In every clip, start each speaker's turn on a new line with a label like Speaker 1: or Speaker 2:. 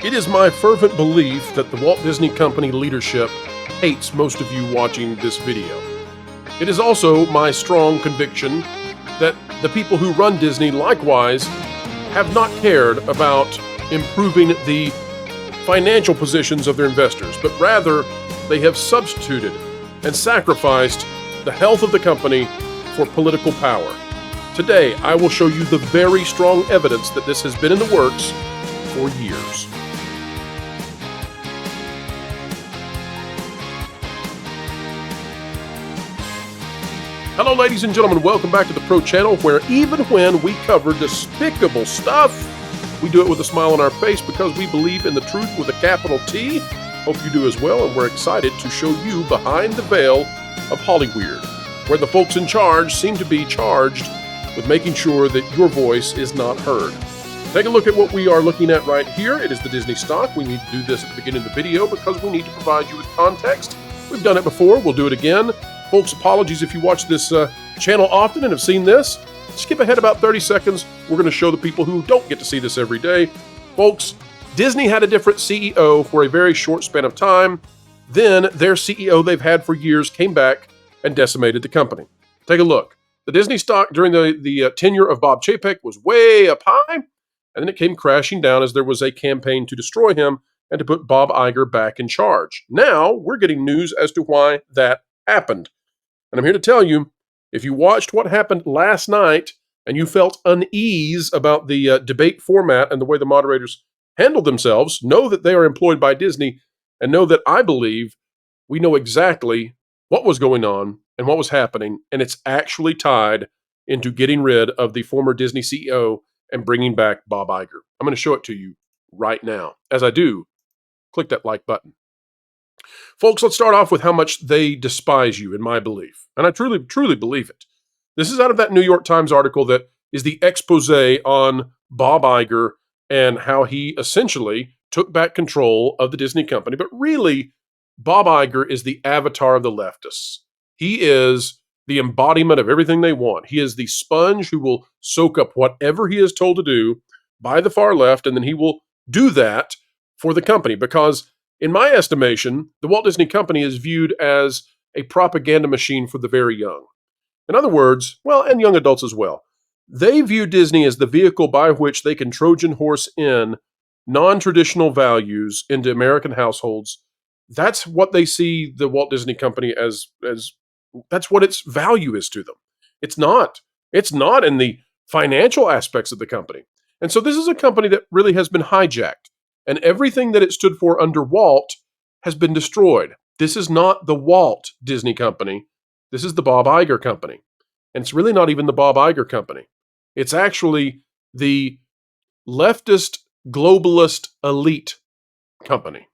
Speaker 1: It is my fervent belief that the Walt Disney Company leadership hates most of you watching this video. It is also my strong conviction that the people who run Disney likewise have not cared about improving the financial positions of their investors, but rather they have substituted and sacrificed the health of the company for political power. Today, I will show you the very strong evidence that this has been in the works for years. Hello, ladies and gentlemen. Welcome back to the Pro Channel, where even when we cover despicable stuff, we do it with a smile on our face because we believe in the truth with a capital T. Hope you do as well, and we're excited to show you behind the veil of Hollyweird, where the folks in charge seem to be charged with making sure that your voice is not heard. Take a look at what we are looking at right here. It is the Disney stock. We need to do this at the beginning of the video because we need to provide you with context. We've done it before. We'll do it again. Folks, apologies if you watch this channel often and have seen this. Skip ahead about 30 seconds. We're going to show the people who don't get to see this every day. Folks, Disney had a different CEO for a very short span of time. Then their CEO they've had for years came back and decimated the company. Take a look. The Disney stock during the tenure of Bob Chapek was way up high, and then it came crashing down as there was a campaign to destroy him and to put Bob Iger back in charge. Now, we're getting news as to why that happened. And I'm here to tell you, if you watched what happened last night and you felt unease about the debate format and the way the moderators handled themselves, know that they are employed by Disney, and know that I believe we know exactly what was going on and what was happening, and it's actually tied into getting rid of the former Disney CEO and bringing back Bob Iger. I'm going to show it to you right now. As I do, click that like button. Folks, let's start off with how much they despise you, in my belief. And I truly, truly believe it. This is out of that New York Times article that is the expose on Bob Iger and how he essentially took back control of the Disney company. But really, Bob Iger is the avatar of the leftists. He is the embodiment of everything they want. He is the sponge who will soak up whatever he is told to do by the far left, and then he will do that for the company. Because, in my estimation, the Walt Disney Company is viewed as a propaganda machine for the very young. In other words, well, and young adults as well, they view Disney as the vehicle by which they can Trojan horse in non-traditional values into American households. That's what they see the Walt Disney Company as that's what its value is to them. It's not in the financial aspects of the company. And so this is a company that really has been hijacked, and everything that it stood for under Walt has been destroyed. This is not the Walt Disney Company. This is the Bob Iger Company. And it's really not even the Bob Iger Company. It's actually the leftist, globalist elite company.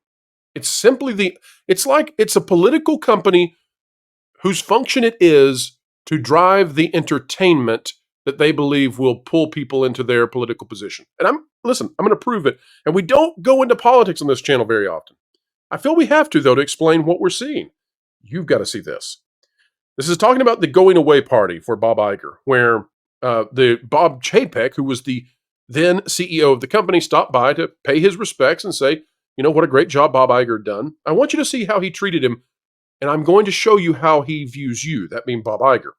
Speaker 1: It's simply it's a political company whose function it is to drive the entertainment that they believe will pull people into their political position. And I'm going to prove it. And we don't go into politics on this channel very often. I feel we have to, though, to explain what we're seeing. You've got to see this. This is talking about the going away party for Bob Iger, where the Bob Chapek, who was the then CEO of the company, stopped by to pay his respects and say, you know, what a great job Bob Iger had done. I want you to see how he treated him, and I'm going to show you how he views you, that being Bob Iger.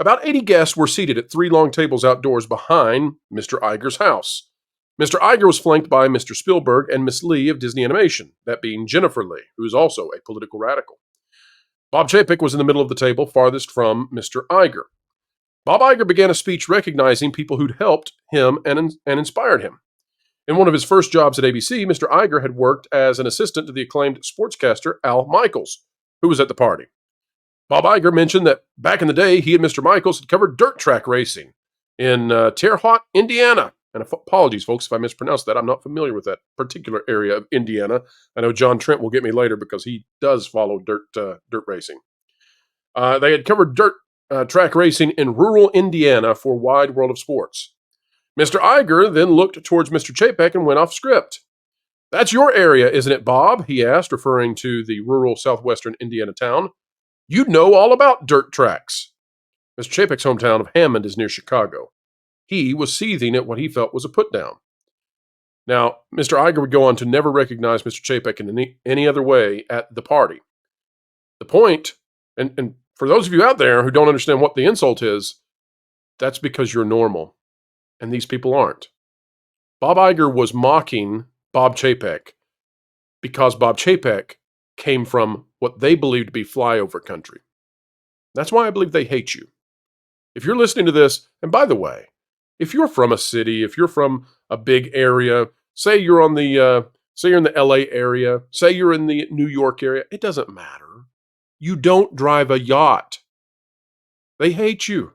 Speaker 1: About 80 guests were seated at 3 long tables outdoors behind Mr. Iger's house. Mr. Iger was flanked by Mr. Spielberg and Miss Lee of Disney Animation, that being Jennifer Lee, who is also a political radical. Bob Chapek was in the middle of the table, farthest from Mr. Iger. Bob Iger began a speech recognizing people who'd helped him and inspired him. In one of his first jobs at ABC, Mr. Iger had worked as an assistant to the acclaimed sportscaster Al Michaels, who was at the party. Bob Iger mentioned that back in the day, he and Mr. Michaels had covered dirt track racing in Terre Haute, Indiana. And apologies, folks, if I mispronounced that. I'm not familiar with that particular area of Indiana. I know John Trent will get me later because he does follow dirt racing. They had covered dirt track racing in rural Indiana for Wide World of Sports. Mr. Iger then looked towards Mr. Chapek and went off script. That's your area, isn't it, Bob? He asked, referring to the rural southwestern Indiana town. You know all about dirt tracks. Mr. Chapek's hometown of Hammond is near Chicago. He was seething at what he felt was a put-down. Now, Mr. Iger would go on to never recognize Mr. Chapek in any other way at the party. The point, and for those of you out there who don't understand what the insult is, that's because you're normal, and these people aren't. Bob Iger was mocking Bob Chapek because Bob Chapek came from what they believed to be flyover country. That's why I believe they hate you. If you're listening to this, and by the way, if you're from a city, if you're from a big area, say you're in the LA area, say you're in the New York area, it doesn't matter. You don't drive a yacht. They hate you.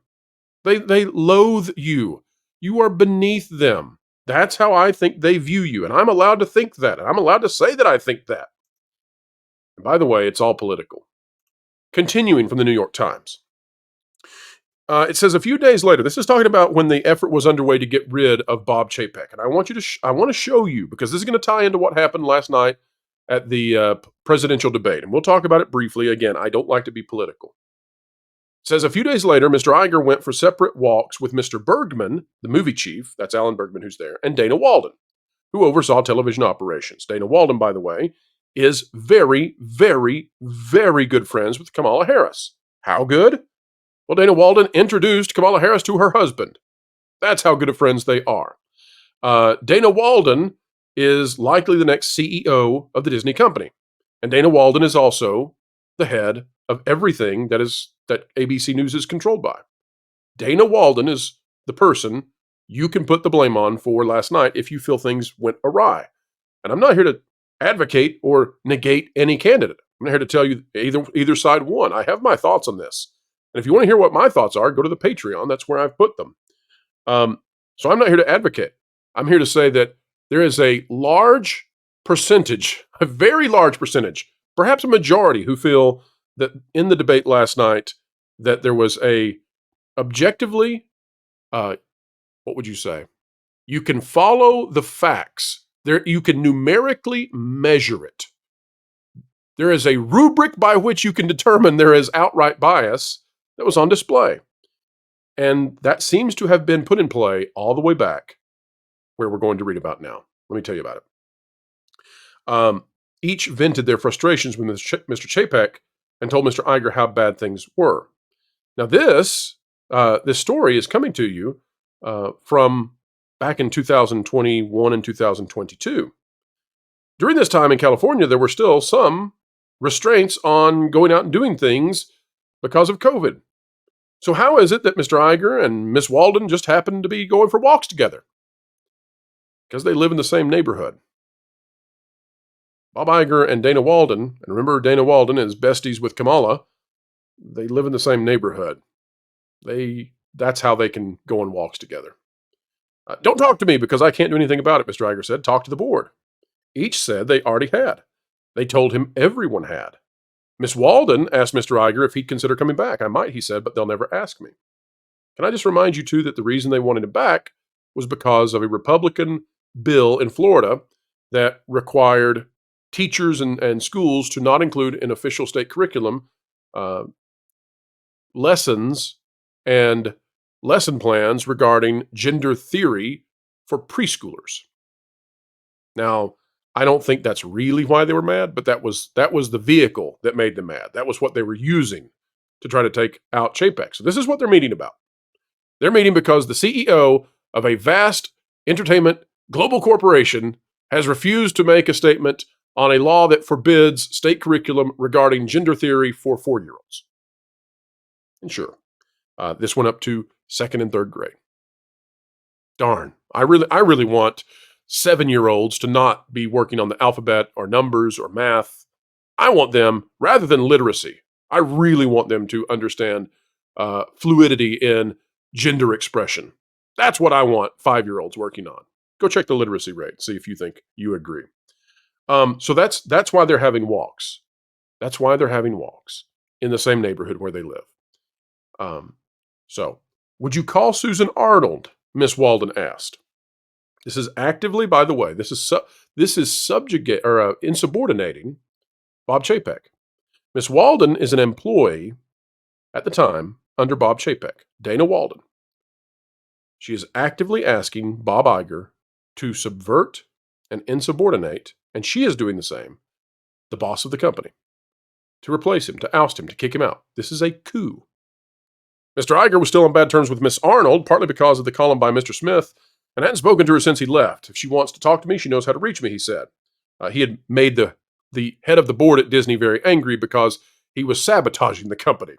Speaker 1: They loathe you. You are beneath them. That's how I think they view you, and I'm allowed to think that, and I'm allowed to say that I think that. And by the way, it's all political. Continuing from the New York Times. It says a few days later, this is talking about when the effort was underway to get rid of Bob Chapek. And I want to show you, because this is going to tie into what happened last night at the presidential debate. And we'll talk about it briefly. Again, I don't like to be political. It says a few days later, Mr. Iger went for separate walks with Mr. Bergman, the movie chief, that's Alan Bergman who's there, and Dana Walden, who oversaw television operations. Dana Walden, by the way, is very, very, very good friends with Kamala Harris. How good? Well, Dana Walden introduced Kamala Harris to her husband. That's how good of friends they are. Dana Walden is likely the next CEO of the Disney company. And Dana Walden is also the head of everything that ABC News is controlled by. Dana Walden is the person you can put the blame on for last night if you feel things went awry. And I'm not here to advocate or negate any candidate. I'm not here to tell you either side won. I have my thoughts on this. And if you want to hear what my thoughts are, go to the Patreon. That's where I've put them. So I'm not here to advocate. I'm here to say that there is a large percentage, a very large percentage, perhaps a majority, who feel that in the debate last night that there was a objectively, what would you say? You can follow the facts. You can numerically measure it. There is a rubric by which you can determine there is outright bias that was on display. And that seems to have been put in play all the way back where we're going to read about now. Let me tell you about it. Each vented their frustrations with Mr. Chapek and told Mr. Iger how bad things were. Now this story is coming to you from back in 2021 and 2022. During this time in California, there were still some restraints on going out and doing things because of COVID. So how is it that Mr. Iger and Miss Walden just happened to be going for walks together? Because they live in the same neighborhood. Bob Iger and Dana Walden, and remember Dana Walden is besties with Kamala, they live in the same neighborhood. That's how they can go on walks together. Don't talk to me because I can't do anything about it, Mr. Iger said. Talk to the board. Each said they already had. They told him everyone had. Miss Walden asked Mr. Iger if he'd consider coming back. I might, he said, but they'll never ask me. Can I just remind you, too, that the reason they wanted him back was because of a Republican bill in Florida that required teachers and schools to not include in official state curriculum lessons and lesson plans regarding gender theory for preschoolers. Now, I don't think that's really why they were mad, but that was the vehicle that made them mad. That was what they were using to try to take out Chapek. So this is what they're meeting about. They're meeting because the CEO of a vast entertainment global corporation has refused to make a statement on a law that forbids state curriculum regarding gender theory for 4-year-olds. And sure, this went up to 2nd and 3rd grade. Darn, I really want 7-year-olds to not be working on the alphabet or numbers or math. I want them, rather than literacy, I really want them to understand fluidity in gender expression. That's what I want 5-year-olds working on. Go check the literacy rate, see if you think you agree. So that's why they're having walks. That's why they're having walks in the same neighborhood where they live. So, would you call Susan Arnold? Miss Walden asked. This is actively, by the way, this is subjugate or insubordinating Bob Chapek. Miss Walden is an employee at the time under Bob Chapek, Dana Walden. She is actively asking Bob Iger to subvert and insubordinate, and she is doing the same, the boss of the company, to replace him, to oust him, to kick him out. This is a coup. Mr. Iger was still on bad terms with Miss Arnold, partly because of the column by Mr. Smith, and hadn't spoken to her since he left. If she wants to talk to me, she knows how to reach me, he said. He had made the head of the board at Disney very angry because he was sabotaging the company.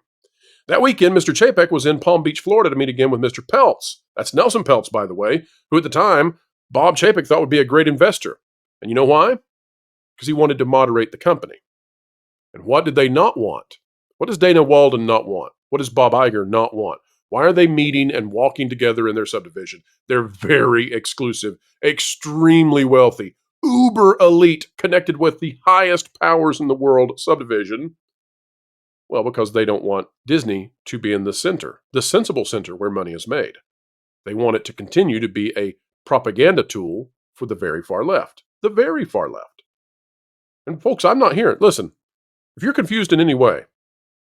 Speaker 1: That weekend, Mr. Chapek was in Palm Beach, Florida to meet again with Mr. Peltz. That's Nelson Peltz, by the way, who at the time, Bob Chapek thought would be a great investor. And you know why? Because he wanted to moderate the company. And what did they not want? What does Dana Walden not want? What does Bob Iger not want? Why are they meeting and walking together in their subdivision? They're very exclusive, extremely wealthy, uber elite, connected with the highest powers in the world subdivision. Well, because they don't want Disney to be in the center, the sensible center where money is made. They want it to continue to be a propaganda tool for the very far left. The very far left. And folks, I'm not here. Listen, if you're confused in any way,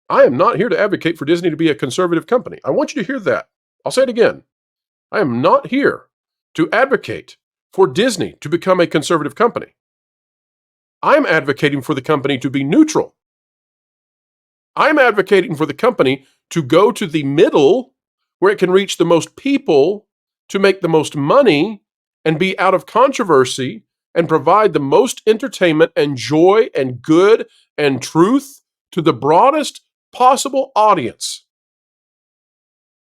Speaker 1: I am not here to advocate for Disney to be a conservative company. I want you to hear that. I'll say it again. I am not here to advocate for Disney to become a conservative company. I'm advocating for the company to be neutral. I'm advocating for the company to go to the middle where it can reach the most people, to make the most money, and be out of controversy, and provide the most entertainment and joy and good and truth to the broadest possible audience.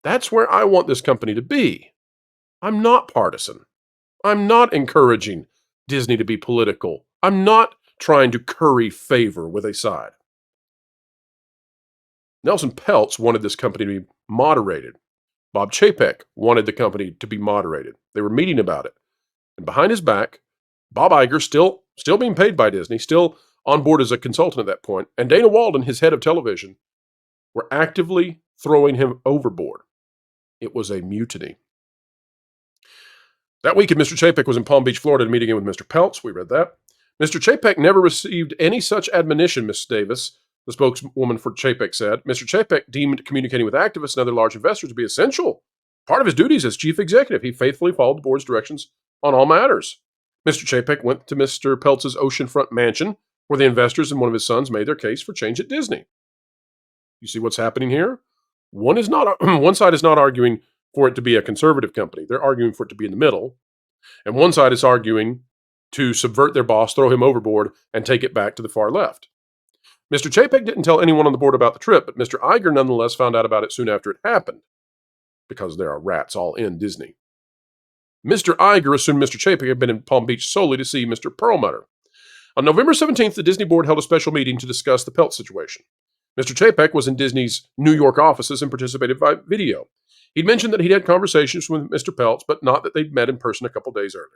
Speaker 1: That's where I want this company to be. I'm not partisan. I'm not encouraging Disney to be political. I'm not trying to curry favor with a side. Nelson Peltz wanted this company to be moderated. Bob Chapek wanted the company to be moderated. They were meeting about it. And behind his back, Bob Iger, still being paid by Disney, still on board as a consultant at that point, and Dana Walden, his head of television, were actively throwing him overboard. It was a mutiny. That weekend, Mr. Chapek was in Palm Beach, Florida, to meet again with Mr. Peltz. We read that. Mr. Chapek never received any such admonition, Miss Davis, the spokeswoman for Chapek said. Mr. Chapek deemed communicating with activists and other large investors to be essential. Part of his duties as chief executive, he faithfully followed the board's directions on all matters. Mr. Chapek went to Mr. Peltz's oceanfront mansion, where the investors and one of his sons made their case for change at Disney. You see what's happening here? One side is not arguing for it to be a conservative company. They're arguing for it to be in the middle. And one side is arguing to subvert their boss, throw him overboard, and take it back to the far left. Mr. Chapek didn't tell anyone on the board about the trip, but Mr. Iger nonetheless found out about it soon after it happened, because there are rats all in Disney. Mr. Iger assumed Mr. Chapek had been in Palm Beach solely to see Mr. Perlmutter. On November 17th, the Disney board held a special meeting to discuss the Peltz situation. Mr. Chapek was in Disney's New York offices and participated by video. He'd mentioned that he'd had conversations with Mr. Peltz, but not that they'd met in person a couple days earlier.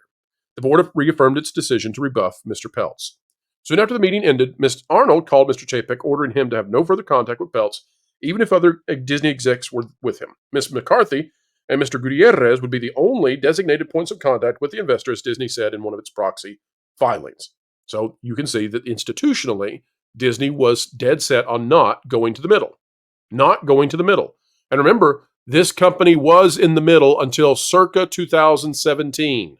Speaker 1: The board reaffirmed its decision to rebuff Mr. Peltz. Soon after the meeting ended, Ms. Arnold called Mr. Chapek, ordering him to have no further contact with Peltz, even if other Disney execs were with him. Ms. McCarthy and Mr. Gutierrez would be the only designated points of contact with the investor, as Disney said in one of its proxy filings. So you can see that institutionally, Disney was dead set on not going to the middle. Not going to the middle. And remember, this company was in the middle until circa 2017.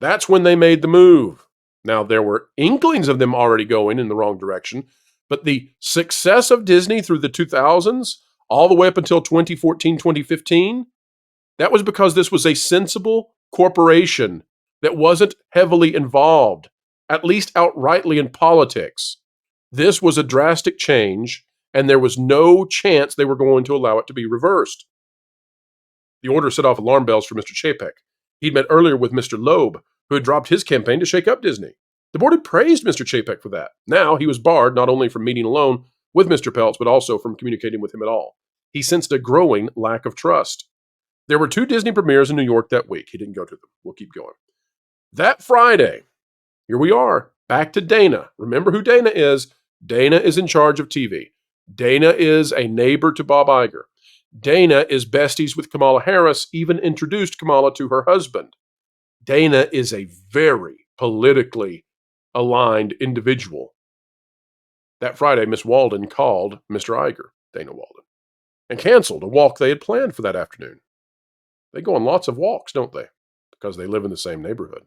Speaker 1: That's when they made the move. Now, there were inklings of them already going in the wrong direction, but the success of Disney through the 2000s, all the way up until 2014, 2015, that was because this was a sensible corporation that wasn't heavily involved, at least outrightly, in politics. This was a drastic change, and there was no chance they were going to allow it to be reversed. The order set off alarm bells for Mr. Chapek. He'd met earlier with Mr. Loeb, who had dropped his campaign to shake up Disney. The board had praised Mr. Chapek for that. Now he was barred not only from meeting alone with Mr. Peltz, but also from communicating with him at all. He sensed a growing lack of trust. There were 2 Disney premieres in New York that week. He didn't go to them. We'll keep going. That Friday, here we are, back to Dana. Remember who Dana is. Dana is in charge of TV. Dana is a neighbor to Bob Iger. Dana is besties with Kamala Harris, even introduced Kamala to her husband. Dana is a very politically aligned individual. That Friday, Miss Walden called Mr. Iger, Dana Walden, and canceled a walk they had planned for that afternoon. They go on lots of walks, don't they? Because they live in the same neighborhood.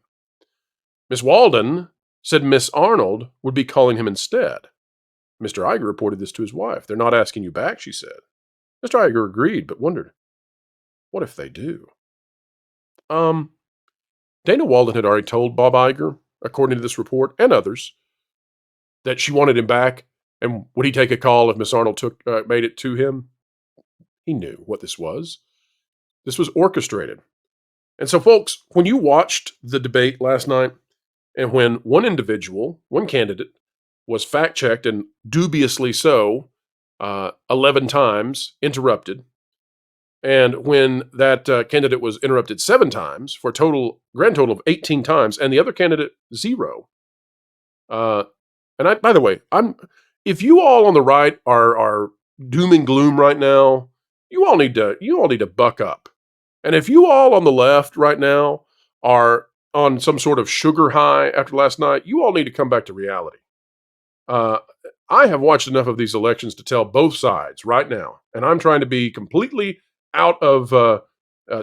Speaker 1: Miss Walden said Miss Arnold would be calling him instead. Mr. Iger reported this to his wife. They're not asking you back, she said. Mr. Iger agreed, but wondered, what if they do? Dana Walden had already told Bob Iger, according to this report, and others, that she wanted him back, and would he take a call if Miss Arnold made it to him? He knew what this was. This was orchestrated. And so, folks, when you watched the debate last night, and when one individual, one candidate, was fact-checked and dubiously so 11 times, interrupted, and when that candidate was interrupted 7 times for a grand total of 18 times, and the other candidate 0. And by the way, if you all on the right are doom and gloom right now, you all need to buck up. And if you all on the left right now are on some sort of sugar high after last night, you all need to come back to reality. I have watched enough of these elections to tell both sides right now, and I'm trying to be completely out of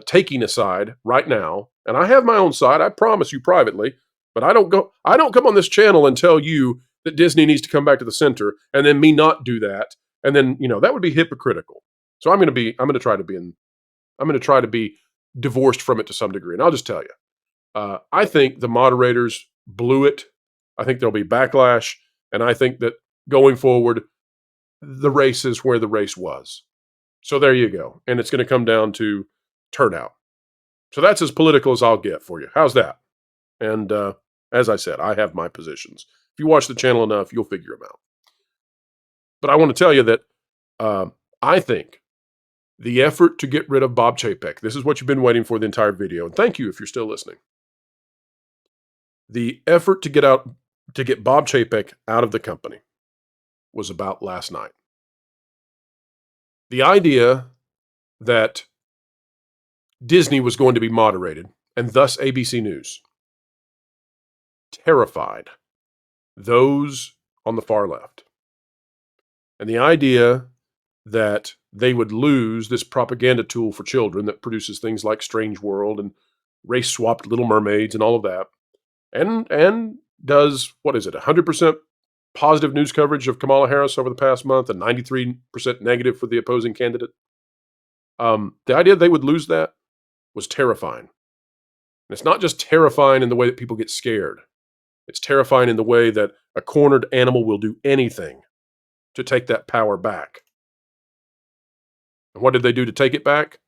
Speaker 1: taking a side right now. And I have my own side, I promise you privately, but I don't come on this channel and tell you that Disney needs to come back to the center, and then me not do that, and then that would be hypocritical. So I'm going to try to be divorced from it to some degree, and I'll just tell you, I think the moderators blew it. I think there'll be backlash, and I think that going forward, the race is where the race was. So there you go, and it's going to come down to turnout. So that's as political as I'll get for you. How's that? And as I said, I have my positions. If you watch the channel enough, you'll figure them out. But I want to tell you that I think the effort to get rid of Bob Chapek, this is what you've been waiting for the entire video, and thank you if you're still listening. The effort to get Bob Chapek out of the company was about last night. The idea that Disney was going to be moderated, and thus ABC News, terrified those on the far left. And the idea that they would lose this propaganda tool for children that produces things like Strange World and race-swapped Little Mermaids and all of that, and does, 100% positive news coverage of Kamala Harris over the past month and 93% negative for the opposing candidate. The idea they would lose that was terrifying. And it's not just terrifying in the way that people get scared. It's terrifying in the way that a cornered animal will do anything to take that power back. And what did they do to take it back?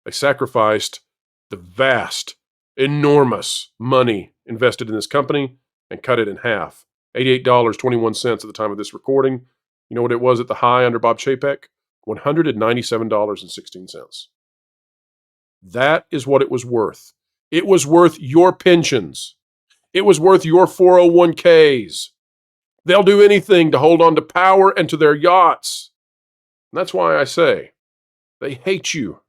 Speaker 1: They sacrificed the vast, enormous money invested in this company and cut it in half. $88.21 at the time of this recording. You know what it was at the high under Bob Chapek? $197.16. That is what it was worth. It was worth your pensions. It was worth your 401ks. They'll do anything to hold on to power and to their yachts. And that's why I say, they hate you.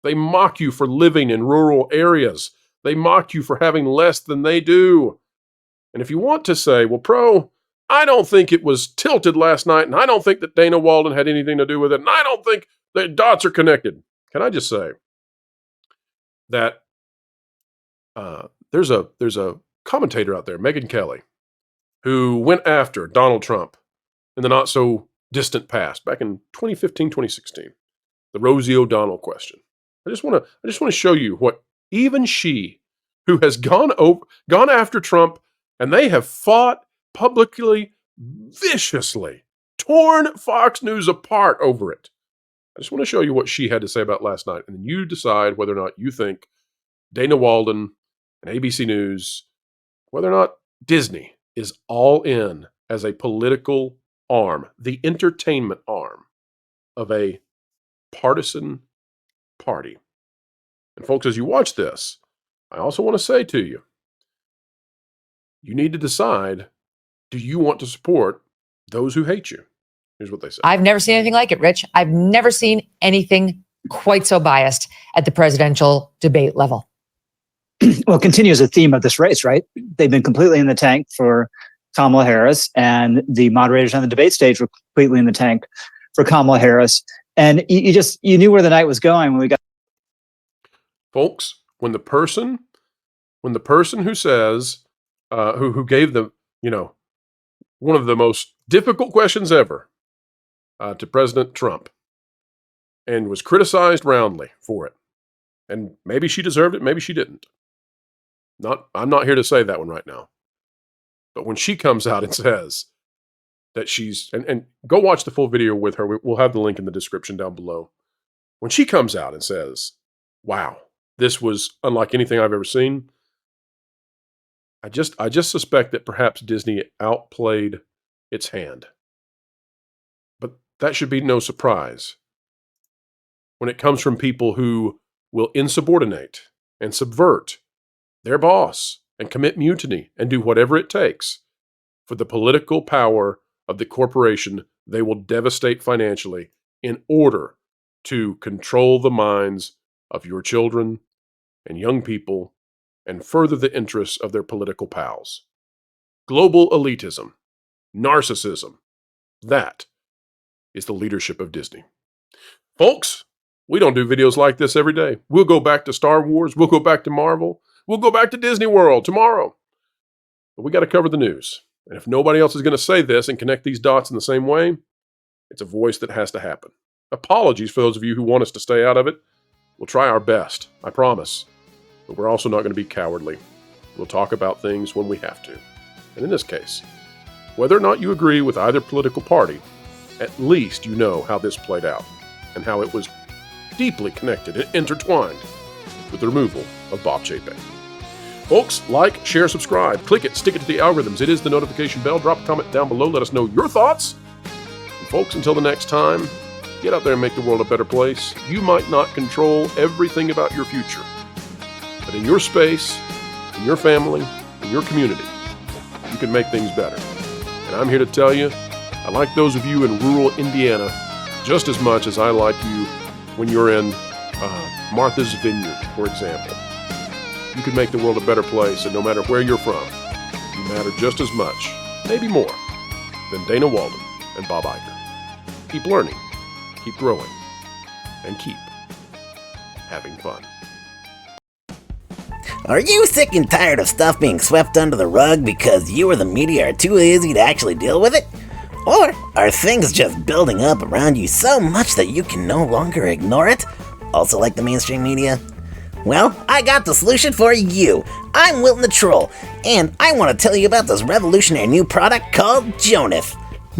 Speaker 1: They mock you for living in rural areas. They mock you for having less than they do. And if you want to say, well, Pro, I don't think it was tilted last night, and I don't think that Dana Walden had anything to do with it, and I don't think the dots are connected. Can I just say that there's a commentator out there, Megyn Kelly, who went after Donald Trump in the not-so-distant past, back in 2015, 2016, the Rosie O'Donnell question. I just want to show you what even she, who has gone after Trump, and they have fought publicly, viciously, torn Fox News apart over it. I just want to show you what she had to say about last night, and then you decide whether or not you think Dana Walden and ABC News, whether or not Disney is all in as a political arm, the entertainment arm of a partisan party. And folks, as you watch this, I also want to say to you, you need to decide, do you want to support those who hate you? Here's what they say.
Speaker 2: I've never seen anything like it, Rich. I've never seen anything quite so biased at the presidential debate level.
Speaker 3: Well, it continues a theme of this race, right? They've been completely in the tank for Kamala Harris, and the moderators on the debate stage were completely in the tank for Kamala Harris. And you knew where the night was going when we got.
Speaker 1: Folks, when the person who says who gave the, one of the most difficult questions ever to President Trump, and was criticized roundly for it. And maybe she deserved it, maybe she didn't. I'm not here to say that one right now. But when she comes out and says that she's, and go watch the full video with her. We'll have the link in the description down below. When she comes out and says, wow, this was unlike anything I've ever seen, I just suspect that perhaps Disney outplayed its hand. But that should be no surprise when it comes from people who will insubordinate and subvert their boss and commit mutiny and do whatever it takes for the political power of the corporation they will devastate financially in order to control the minds of your children and young people and further the interests of their political pals. Global elitism, narcissism, that is the leadership of Disney. Folks, we don't do videos like this every day. We'll go back to Star Wars. We'll go back to Marvel. We'll go back to Disney World tomorrow. But we got to cover the news. And if nobody else is going to say this and connect these dots in the same way, it's a voice that has to happen. Apologies for those of you who want us to stay out of it. We'll try our best, I promise. But we're also not going to be cowardly. We'll talk about things when we have to. And in this case, whether or not you agree with either political party, at least you know how this played out and how it was deeply connected and intertwined with the removal of Bob Chapek. Folks, like, share, subscribe, click it, stick it to the algorithms. It is the notification bell. Drop a comment down below. Let us know your thoughts. And folks, until the next time, get out there and make the world a better place. You might not control everything about your future, but in your space, in your family, in your community, you can make things better. And I'm here to tell you, I like those of you in rural Indiana just as much as I like you when you're in Martha's Vineyard, for example. You can make the world a better place, and no matter where you're from, you matter just as much, maybe more, than Dana Walden and Bob Iger. Keep learning, keep growing, and keep having fun.
Speaker 4: Are you sick and tired of stuff being swept under the rug because you or the media are too lazy to actually deal with it? Or are things just building up around you so much that you can no longer ignore it? Also like the mainstream media? Well, I got the solution for you. I'm Wilton the Troll, and I want to tell you about this revolutionary new product called Jonas.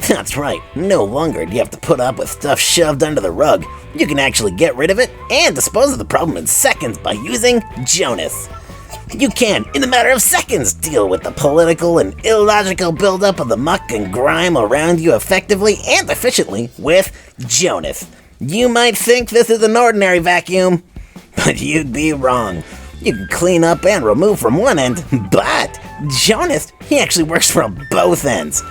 Speaker 4: That's right, no longer do you have to put up with stuff shoved under the rug. You can actually get rid of it and dispose of the problem in seconds by using Jonas. You can, in a matter of seconds, deal with the political and illogical buildup of the muck and grime around you effectively and efficiently with Jonas. You might think this is an ordinary vacuum, but you'd be wrong. You can clean up and remove from one end, but Jonas, he actually works from both ends.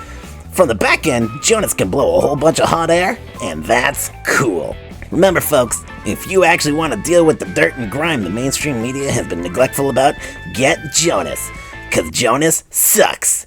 Speaker 4: From the back end, Jonas can blow a whole bunch of hot air, and that's cool. Remember folks, if you actually want to deal with the dirt and grime the mainstream media has been neglectful about, get Jonas, 'cause Jonas sucks.